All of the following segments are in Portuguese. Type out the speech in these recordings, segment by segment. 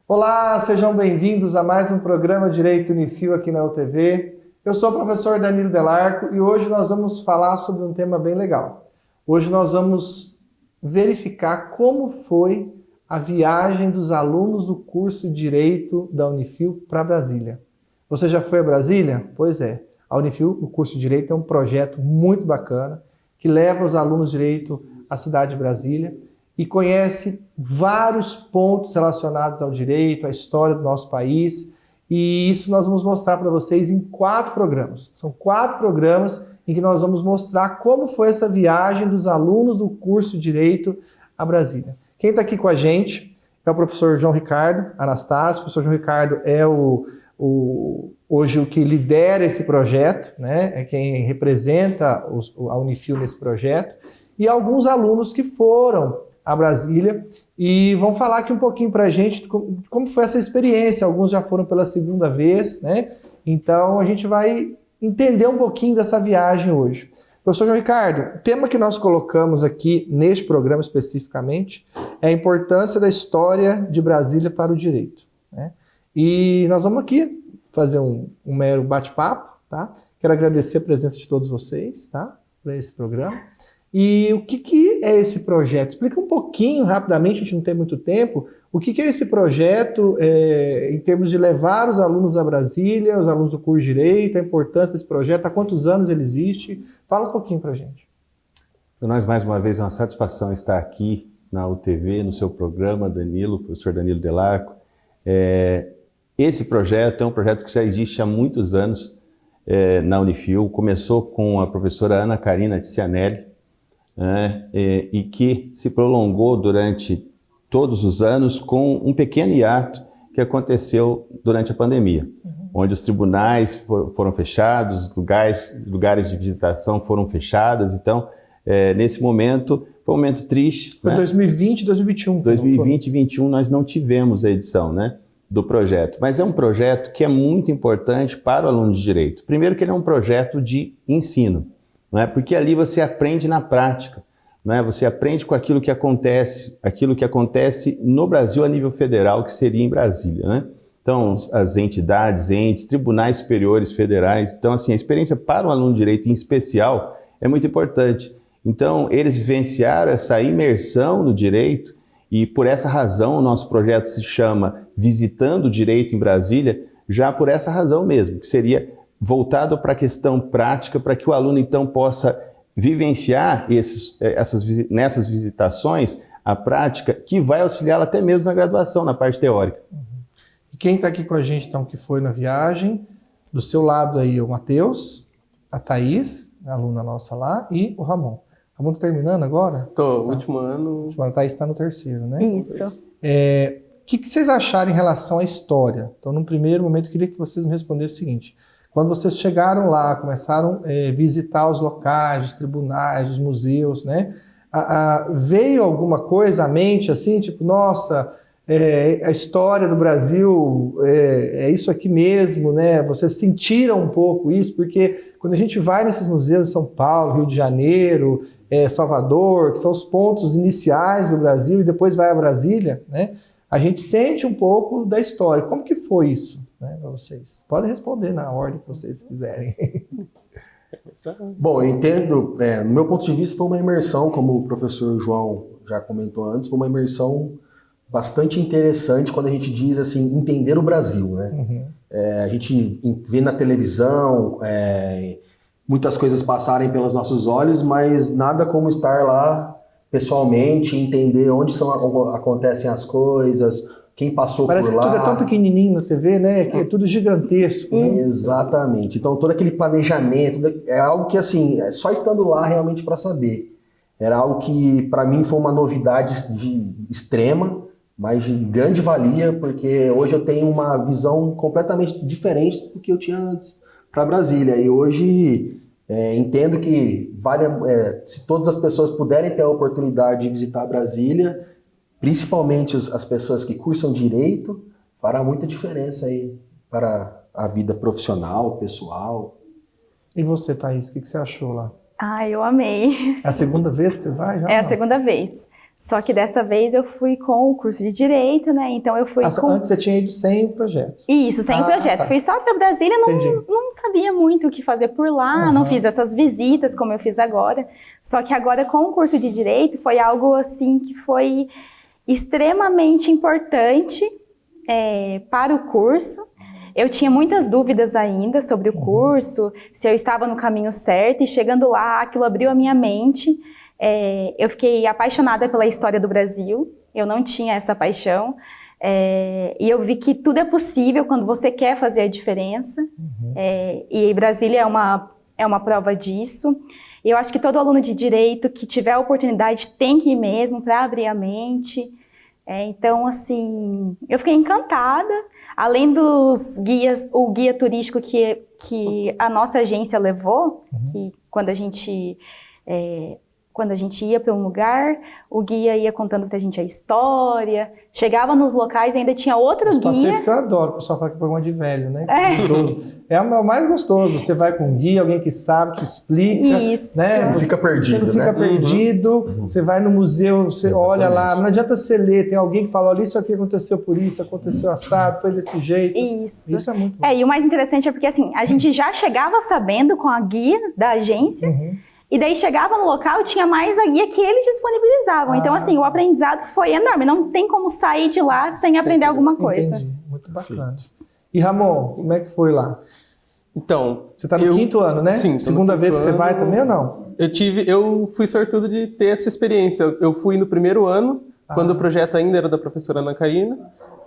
Olá, sejam bem-vindos a mais um programa Direito Unifil aqui na UTV. Eu sou o professor Danilo Delarco e hoje nós vamos falar sobre um tema bem legal. Hoje nós vamos verificar como foi a viagem dos alunos do curso de Direito da Unifil para Brasília. Você já foi a Brasília? Pois é. A Unifil, o curso de Direito, é um projeto muito bacana que leva os alunos de Direito à cidade de Brasília e conhece vários pontos relacionados ao direito, à história do nosso país, e isso nós vamos mostrar para vocês em 4 programas. São 4 programas em que nós vamos mostrar como foi essa viagem dos alunos do curso de Direito a Brasília. Quem está aqui com a gente é o professor João Ricardo Anastácio. O professor João Ricardo é hoje o que lidera esse projeto, né? É quem representa a Unifil nesse projeto, e alguns alunos que foram a Brasília e vão falar aqui um pouquinho para a gente de como foi essa experiência. Alguns já foram pela segunda vez, né? Então a gente vai entender um pouquinho dessa viagem hoje. Professor João Ricardo, o tema que nós colocamos aqui neste programa especificamente é a importância da história de Brasília para o direito, né? E nós vamos aqui fazer um mero bate-papo, tá? Quero agradecer a presença de todos vocês, tá? Para esse programa. E o que é esse projeto? Explica um pouquinho, rapidamente, a gente não tem muito tempo, o que é esse projeto em termos de levar os alunos a Brasília, os alunos do curso de Direito, a importância desse projeto, há quantos anos ele existe? Fala um pouquinho para a gente. Para nós, mais uma vez, é uma satisfação estar aqui na UTV, no seu programa, Danilo, professor Danilo Delarco. Esse projeto é um projeto que já existe há muitos anos na Unifil. Começou com a professora Ana Karina Ticianelli, e que se prolongou durante todos os anos com um pequeno hiato que aconteceu durante a pandemia, onde os tribunais foram fechados, lugares de visitação foram fechados. Então, nesse momento, foi um momento triste. Foi 2020 e 2021. 2020 e 2021 nós não tivemos a edição, né, do projeto. Mas é um projeto que é muito importante para o aluno de Direito. Primeiro que ele é um projeto de ensino, não é? Porque ali você aprende na prática, não é? Você aprende com aquilo que acontece no Brasil a nível federal, que seria em Brasília, né? Então, as entidades, entes, tribunais superiores federais. Então, assim, a experiência para o aluno de Direito em especial é muito importante. Então, eles vivenciaram essa imersão no direito e, por essa razão, o nosso projeto se chama Visitando o Direito em Brasília, já por essa razão mesmo, que seria voltado para a questão prática, para que o aluno, então, possa vivenciar nessas visitações a prática, que vai auxiliá-lo até mesmo na graduação, na parte teórica. E quem está aqui com a gente, então, que foi na viagem, do seu lado aí, o Matheus, a Thaís, a aluna nossa lá, e o Ramon. Ramon está terminando agora? Tô, último ano. A Thaís está no terceiro, né? Isso. O que vocês acharam em relação à história? Então, num primeiro momento, eu queria que vocês me respondessem o seguinte: quando vocês chegaram lá, começaram a visitar os locais, os tribunais, os museus, né? Veio alguma coisa à mente, assim, tipo, nossa, a história do Brasil é isso aqui mesmo, né? Vocês sentiram um pouco isso? Porque quando a gente vai nesses museus em São Paulo, Rio de Janeiro, Salvador, que são os pontos iniciais do Brasil, e depois vai a Brasília, né? A gente sente um pouco da história. Como que foi isso, né, para vocês? Podem responder na ordem que vocês quiserem. Bom, eu entendo, no meu ponto de vista, foi uma imersão, como o professor João já comentou antes, foi uma imersão bastante interessante quando a gente diz assim, entender o Brasil, né? A gente vê na televisão muitas coisas passarem pelos nossos olhos, mas nada como estar lá pessoalmente, entender onde acontecem as coisas, quem passou Parece por lá. Parece que tudo é tão pequenininho na TV, né? Que é tudo gigantesco. Né? Exatamente. Então, todo aquele planejamento é algo que, assim, só estando lá realmente para saber. Era algo que, para mim, foi uma novidade extrema, mas de grande valia, porque hoje eu tenho uma visão completamente diferente do que eu tinha antes para Brasília. E hoje entendo que se todas as pessoas puderem ter a oportunidade de visitar Brasília, principalmente as pessoas que cursam Direito, fará muita diferença aí para a vida profissional, pessoal. E você, Thaís, o que você achou lá? Ah, eu amei. É a segunda vez que você vai já? É a segunda vez. Só que dessa vez eu fui com o curso de Direito, né? Então eu fui com... Antes você tinha ido sem o projeto. Isso, sem o projeto. Tá. Fui só para Brasília, não sabia muito o que fazer por lá, não fiz essas visitas como eu fiz agora. Só que agora com o curso de Direito foi algo assim que foi extremamente importante para o curso. Eu tinha muitas dúvidas ainda sobre o curso, se eu estava no caminho certo, e chegando lá, aquilo abriu a minha mente. Eu fiquei apaixonada pela história do Brasil, eu não tinha essa paixão, e eu vi que tudo é possível quando você quer fazer a diferença, e Brasília é uma prova disso. E eu acho que todo aluno de Direito que tiver a oportunidade tem que ir mesmo para abrir a mente. Então, assim, eu fiquei encantada. Além dos guias, o guia turístico que a nossa agência levou, que quando a gente ia para um lugar, o guia ia contando pra gente a história, chegava nos locais e ainda tinha outro guia. Passeios que eu adoro, o pessoal fala que é programa de velho, né? Gostoso. É o mais gostoso, você vai com um guia, alguém que sabe, te explica. Isso. Né? Não fica perdido, Você não fica perdido, você vai no museu, você olha lá, não adianta você ler, tem alguém que fala, olha, isso aqui aconteceu por isso, aconteceu assado, foi desse jeito. Isso é muito bom. E o mais interessante é porque assim, a gente já chegava sabendo com a guia da agência, e daí chegava no local e tinha mais a guia que eles disponibilizavam. Então, assim, o aprendizado foi enorme. Não tem como sair de lá sem aprender alguma coisa. Entendi. Muito bacana. E Ramon, como é que foi lá? Então... Você está no 5º ano, né? Sim. Segunda vez que você vai também ou não? Eu fui sortudo de ter essa experiência. Eu fui no 1º ano, quando o projeto ainda era da professora Ana Karina,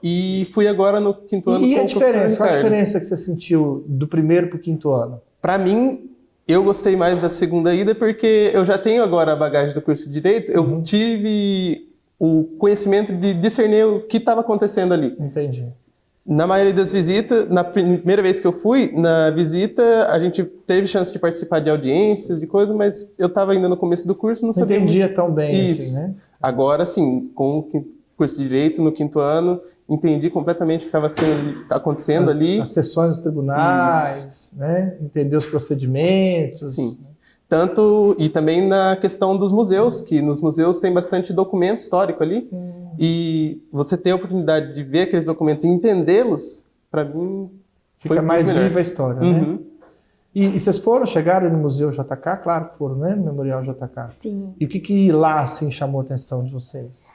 e fui agora no 5º ano com a diferença? Qual a diferença que você sentiu do 1º para o 5º ano? Para mim, eu gostei mais da segunda ida porque eu já tenho agora a bagagem do curso de Direito, eu tive o conhecimento de discernir o que estava acontecendo ali. Entendi. Na maioria das visitas, na primeira vez que eu fui, na visita, a gente teve chance de participar de audiências, de coisas, mas eu estava ainda no começo do curso, não sabia. Entendia tão bem isso. assim, né? Agora, sim, com o curso de Direito, no 5º ano, entendi completamente o que estava acontecendo ali. As sessões dos tribunais, né? Entender os procedimentos. Sim. Tanto, e também na questão dos museus, que nos museus tem bastante documento histórico ali, e você ter a oportunidade de ver aqueles documentos e entendê-los, para mim, fica mais viva a história, né? E vocês chegaram no Museu JK? Claro que foram, né? No Memorial JK. Sim. E o que lá, assim, chamou a atenção de vocês?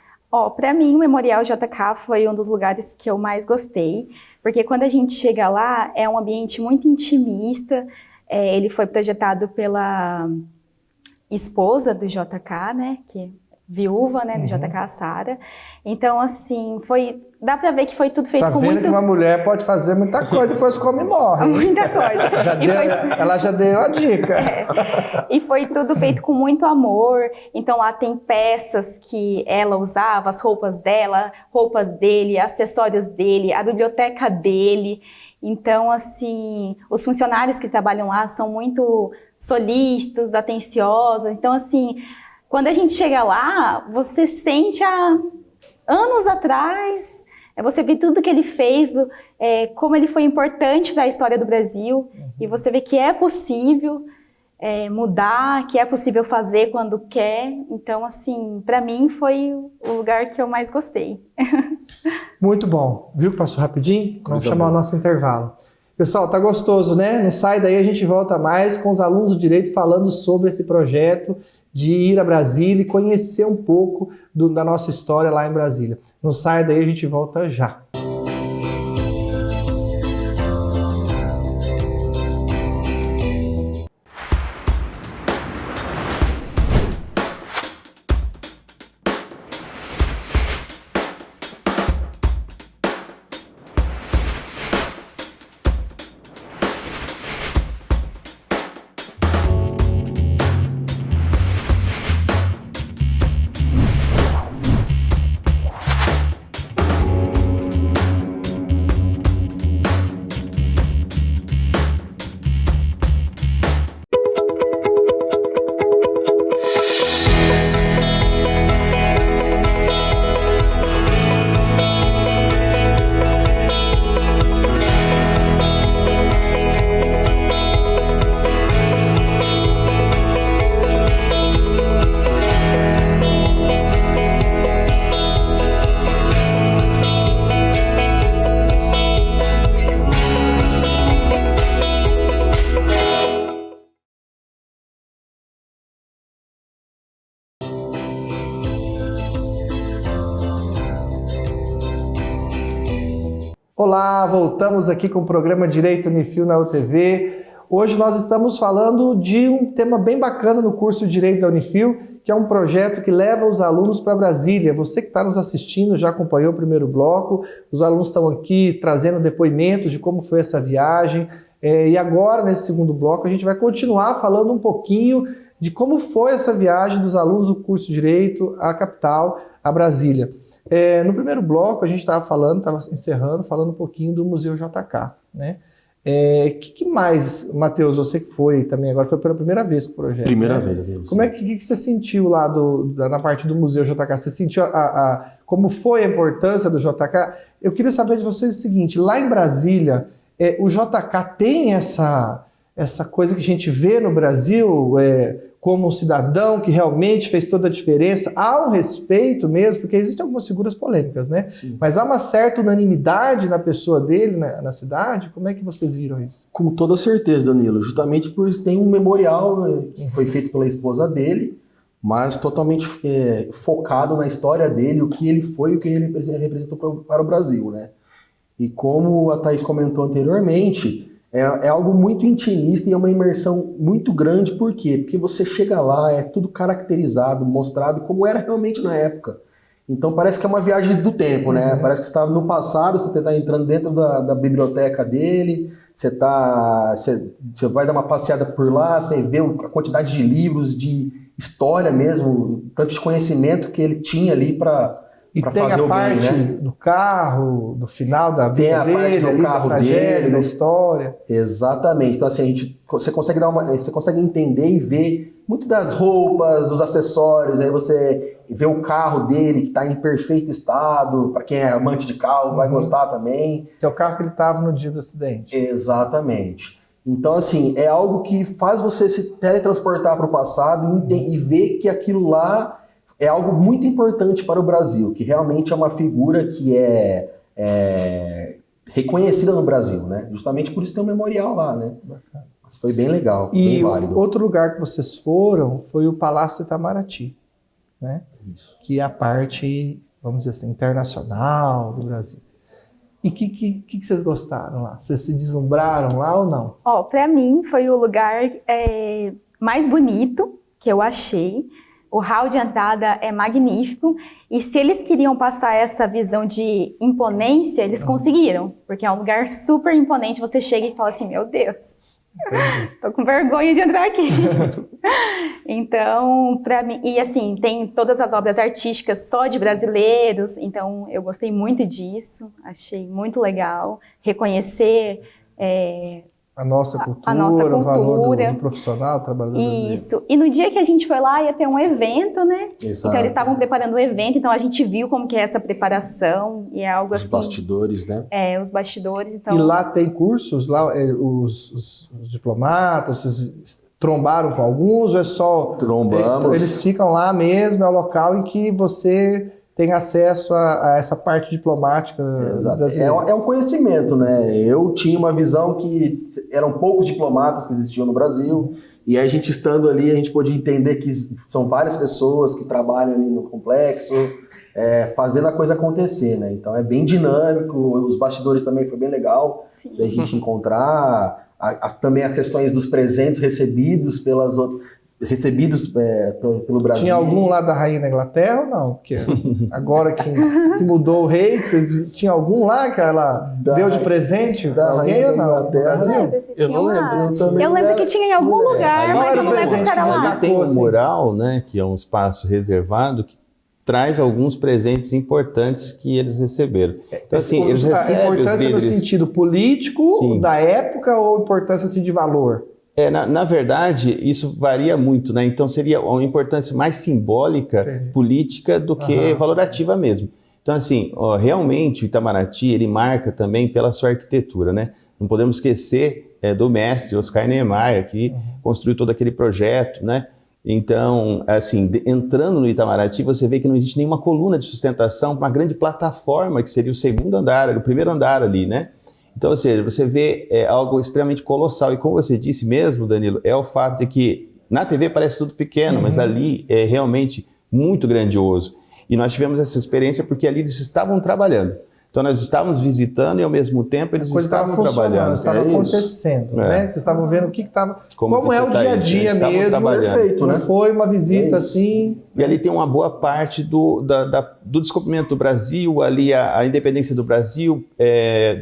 Para mim, o Memorial JK foi um dos lugares que eu mais gostei, porque quando a gente chega lá, é um ambiente muito intimista. Ele foi projetado pela esposa do JK, né, que viúva, né, do JK, Sara. Então, assim, dá pra ver que foi tudo feito com muito... Tá vendo que uma mulher pode fazer muita coisa, depois come e morre. Muita coisa. Ela já deu a dica. E foi tudo feito com muito amor. Então, lá tem peças que ela usava, as roupas dela, roupas dele, acessórios dele, a biblioteca dele. Então, assim, os funcionários que trabalham lá são muito solícitos, atenciosos. Então, assim, quando a gente chega lá, você sente há anos atrás, você vê tudo que ele fez, como ele foi importante para a história do Brasil, e você vê que é possível mudar, que é possível fazer quando quer. Então, assim, para mim foi o lugar que eu mais gostei. Muito bom. Viu que passou rapidinho? Vamos chamar o nosso intervalo. Pessoal, tá gostoso, né? Não sai daí, a gente volta mais com os alunos do Direito falando sobre esse projeto de ir a Brasília e conhecer um pouco da nossa história lá em Brasília. Não sai daí, a gente volta já. Olá, voltamos aqui com o programa Direito Unifil na UTV. Hoje nós estamos falando de um tema bem bacana no curso de Direito da Unifil, que é um projeto que leva os alunos para Brasília. Você que está nos assistindo já acompanhou o primeiro bloco, os alunos estão aqui trazendo depoimentos de como foi essa viagem. E agora, nesse segundo bloco, a gente vai continuar falando um pouquinho de como foi essa viagem dos alunos do curso de Direito à capital, a Brasília. No primeiro bloco, a gente estava encerrando, falando um pouquinho do Museu JK, né? Que mais, Matheus, você que foi também agora, foi pela primeira vez com o projeto. Primeira né? vez. Como é que você sentiu lá na parte do Museu JK? Você sentiu como foi a importância do JK? Eu queria saber de vocês o seguinte, lá em Brasília, o JK tem essa coisa que a gente vê no Brasil como um cidadão que realmente fez toda a diferença? Há um respeito mesmo, porque existem algumas figuras polêmicas, né? Sim. Mas há uma certa unanimidade na pessoa dele, na cidade? Como é que vocês viram isso? Com toda certeza, Danilo. Justamente por isso tem um memorial que foi feito pela esposa dele, mas totalmente focado na história dele, o que ele foi e o que ele representou para o Brasil, né? E como a Thaís comentou anteriormente, é algo muito intimista e é uma imersão muito grande. Por quê? Porque você chega lá, é tudo caracterizado, mostrado como era realmente na época. Então parece que é uma viagem do tempo, né? Parece que você está no passado, você está entrando dentro da biblioteca dele, você vai dar uma passeada por lá, você vê a quantidade de livros, de história mesmo, tanto de conhecimento que ele tinha ali para E tem a parte do carro, do final da vida tem a dele, parte do carro da tragédia, dele, da história. Exatamente. Então assim, você consegue entender e ver muito das roupas, dos acessórios, aí você vê o carro dele que está em perfeito estado, para quem é amante de carro vai gostar também. Que é o carro que ele estava no dia do acidente. Exatamente. Então assim, é algo que faz você se teletransportar para o passado e ver que aquilo lá é algo muito importante para o Brasil, que realmente é uma figura que é reconhecida no Brasil, né? Justamente por isso tem um memorial lá, né? Bacana. Mas foi bem legal, e bem válido. Outro lugar que vocês foram foi o Palácio do Itamaraty, né? Isso. Que é a parte, vamos dizer assim, internacional do Brasil. E o que vocês gostaram lá? Vocês se deslumbraram lá ou não? Para mim foi o lugar mais bonito que eu achei. O hall de entrada é magnífico e se eles queriam passar essa visão de imponência, eles conseguiram, porque é um lugar super imponente, você chega e fala assim, meu Deus, tô com vergonha de entrar aqui. Então, para mim, e assim, tem todas as obras artísticas só de brasileiros, então eu gostei muito disso, achei muito legal reconhecer a nossa cultura, o valor do profissional, do trabalhador brasileiro. Isso. E no dia que a gente foi lá, ia ter um evento, né? Exato. Então eles estavam preparando o evento, então a gente viu como que é essa preparação, e é algo assim... Os bastidores, né? Os bastidores, então... E lá tem cursos? Lá os diplomatas, vocês trombaram com alguns ou é só... Trombamos. Eles ficam lá mesmo, é o local em que você tem acesso a essa parte diplomática brasileira. É um conhecimento, né? Eu tinha uma visão que eram poucos diplomatas que existiam no Brasil, e a gente estando ali, a gente podia entender que são várias pessoas que trabalham ali no complexo, fazendo a coisa acontecer, né? Então é bem dinâmico, os bastidores também foi bem legal da gente encontrar, também as questões dos presentes recebidos pelo Brasil. Tinha algum lá da rainha da Inglaterra ou não? Porque agora que mudou o rei, tinha algum lá que ela deu de presente para alguém ou não? No Brasil? Eu não lembro. Eu lembro que tinha em algum lugar, mas eu não lembro se era lá. Tem um mural, né, que é um espaço reservado, que traz alguns presentes importantes que eles receberam. Então, assim, eles recebem a importância no sentido político, sim, da época, ou importância assim, de valor? Na verdade, isso varia muito, né? Então seria uma importância mais simbólica, política, do que valorativa mesmo. Então, assim, realmente o Itamaraty, ele marca também pela sua arquitetura, né? Não podemos esquecer do mestre Oscar Niemeyer, que construiu todo aquele projeto, né? Então, assim, entrando no Itamaraty, você vê que não existe nenhuma coluna de sustentação, uma grande plataforma, que seria o segundo andar, o primeiro andar ali, né? Então, ou seja, você vê algo extremamente colossal. E como você disse mesmo, Danilo, é o fato de que na TV parece tudo pequeno, mas ali é realmente muito grandioso. E nós tivemos essa experiência porque ali eles estavam trabalhando. Então nós estávamos visitando e ao mesmo tempo eles A coisa estava estavam funcionando, trabalhando. estava É isso. acontecendo, né? Vocês estavam vendo o que estava... Como é o disse dia a Thaís, dia eles estavam mesmo, trabalhando. perfeito, não né? foi uma visita É assim... E ali tem uma boa parte do descobrimento do Brasil, ali a independência do Brasil,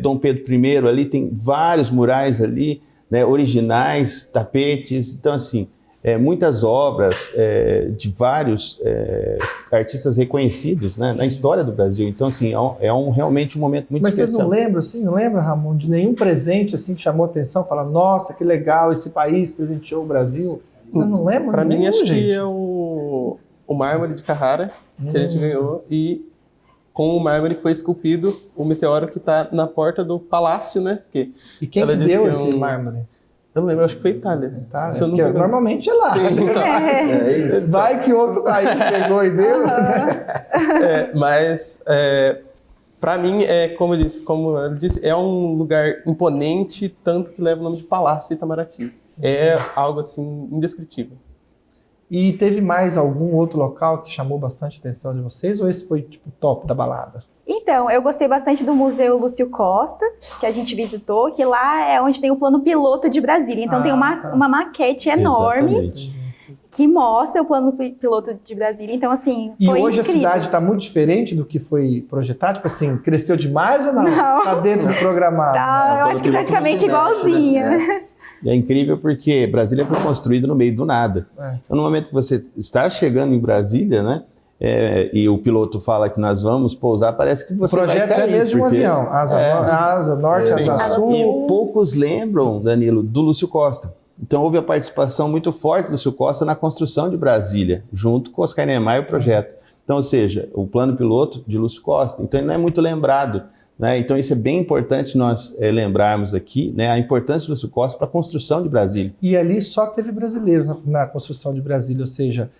Dom Pedro I, ali tem vários murais ali, né, originais, tapetes, então assim, muitas obras de vários artistas reconhecidos, né, na história do Brasil. Então assim, realmente um momento muito Mas vocês especial. não lembram, assim, não lembra, Ramon, de nenhum presente assim que chamou atenção? Fala, nossa, que legal, esse país presenteou o Brasil. Vocês não lembram? Para mim, nenhum, acho gente? que é o mármore de Carrara que a gente ganhou, e com o mármore foi esculpido o meteoro que está na porta do palácio, né? Porque E quem ela que disse deu que esse mármore? eu não lembro, acho que foi Itália. Tá? Se eu não Porque tô enganado. normalmente é lá. Sim, então. É isso. Vai que outro país pegou e deu. Mas para mim como ele disse, é um lugar imponente, tanto que leva o nome de Palácio de Itamaraty. É algo assim indescritível. E teve mais algum outro local que chamou bastante atenção de vocês? Ou esse foi tipo o top da balada? Então, eu gostei bastante do Museu Lúcio Costa, que a gente visitou, que lá é onde tem o plano piloto de Brasília. Então tem tá. uma maquete enorme Exatamente. que mostra o plano piloto de Brasília. Então, assim, E foi hoje incrível. a cidade está muito diferente do que foi projetado? Tipo assim, cresceu demais ou não? Não. Está dentro do programado? Tá, eu acho que plano piloto praticamente não se mexe, igualzinha. né? E é incrível porque Brasília foi construída no meio do nada. Então, no momento que você está chegando em Brasília, né, e o piloto fala que nós vamos pousar, parece que O você projeto vai cair, é mesmo de um porque avião. Asa norte, Sim. asa Asa sul. sul. E poucos lembram, Danilo, do Lúcio Costa. Então houve a participação muito forte do Lúcio Costa na construção de Brasília, junto com Oscar Niemeyer e o projeto. Então, ou seja, o plano piloto de Lúcio Costa. Então ele não é muito lembrado, né? Então isso é bem importante nós lembrarmos aqui, né, a importância do Lúcio Costa para a construção de Brasília. E ali só teve brasileiros na construção de Brasília, ou seja,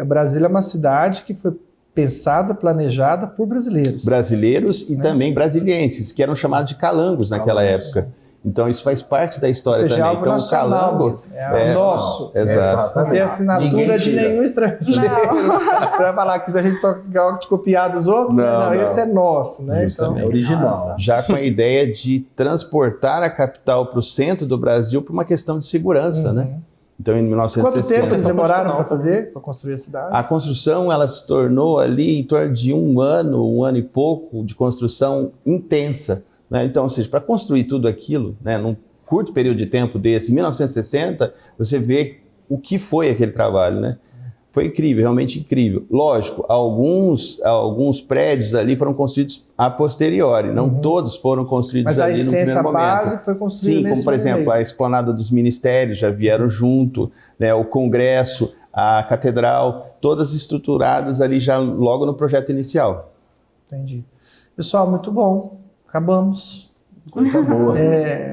Brasília é uma cidade que foi pensada, planejada por brasileiros. Brasileiros e Né? também brasilienses, que eram chamados de calangos naquela época. Então isso faz parte da Ou história seja, é também. algo Então o nacional calango mesmo, é nosso. Exato. Não tem assinatura Ninguém de tira. nenhum estrangeiro para falar que a gente só quer copiar dos outros, né? Não, Não, não. esse é nosso, né? Então, É original. Já com a ideia de transportar a capital para o centro do Brasil por uma questão de segurança, né? Então, em quanto 1960... tempo eles demoraram para profissional. fazer, para construir a cidade? A construção, ela se tornou ali em torno de um ano e pouco de construção intensa, né? Então, ou seja, para construir tudo aquilo, né, num curto período de tempo desse, em 1960, você vê o que foi aquele trabalho, né? Foi incrível, realmente incrível. Lógico, alguns prédios ali foram construídos a posteriori, não todos foram construídos Mas a ali no primeiro essência, a momento. base foi construída Sim, nesse como por exemplo, meio. a esplanada dos ministérios já vieram junto, né, o Congresso, a Catedral, todas estruturadas ali já logo no projeto inicial. Entendi. Pessoal, muito bom. Acabamos. Coisa boa.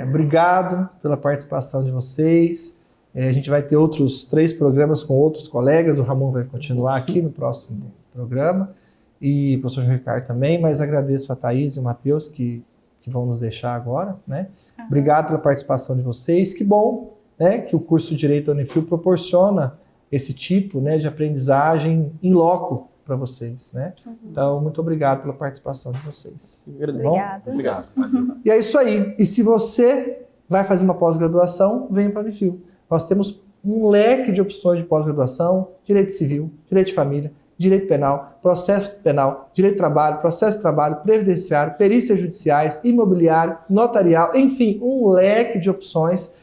Obrigado pela participação de vocês. A gente vai ter outros 3 programas com outros colegas. O Ramon vai continuar aqui no próximo programa. E o professor João Ricardo também. Mas agradeço a Thaís e o Matheus que vão nos deixar agora, né? Obrigado pela participação de vocês. Que bom, né, que o curso de Direito da Unifil proporciona esse tipo, né, de aprendizagem in loco para vocês, né? Então, muito obrigado pela participação de vocês. Obrigada. Obrigado. E é isso aí. E se você vai fazer uma pós-graduação, venha para a Unifil. Nós temos um leque de opções de pós-graduação: direito civil, direito de família, direito penal, processo penal, direito de trabalho, processo de trabalho, previdenciário, perícias judiciais, imobiliário, notarial, enfim, um leque de opções.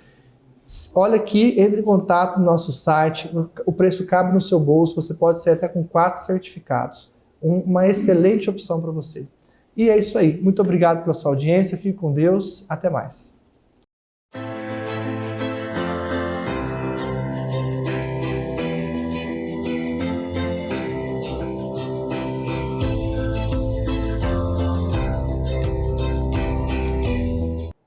Olha aqui, entre em contato no nosso site, o preço cabe no seu bolso, você pode sair até com 4 certificados. Uma excelente opção para você. E é isso aí. Muito obrigado pela sua audiência, fique com Deus, até mais.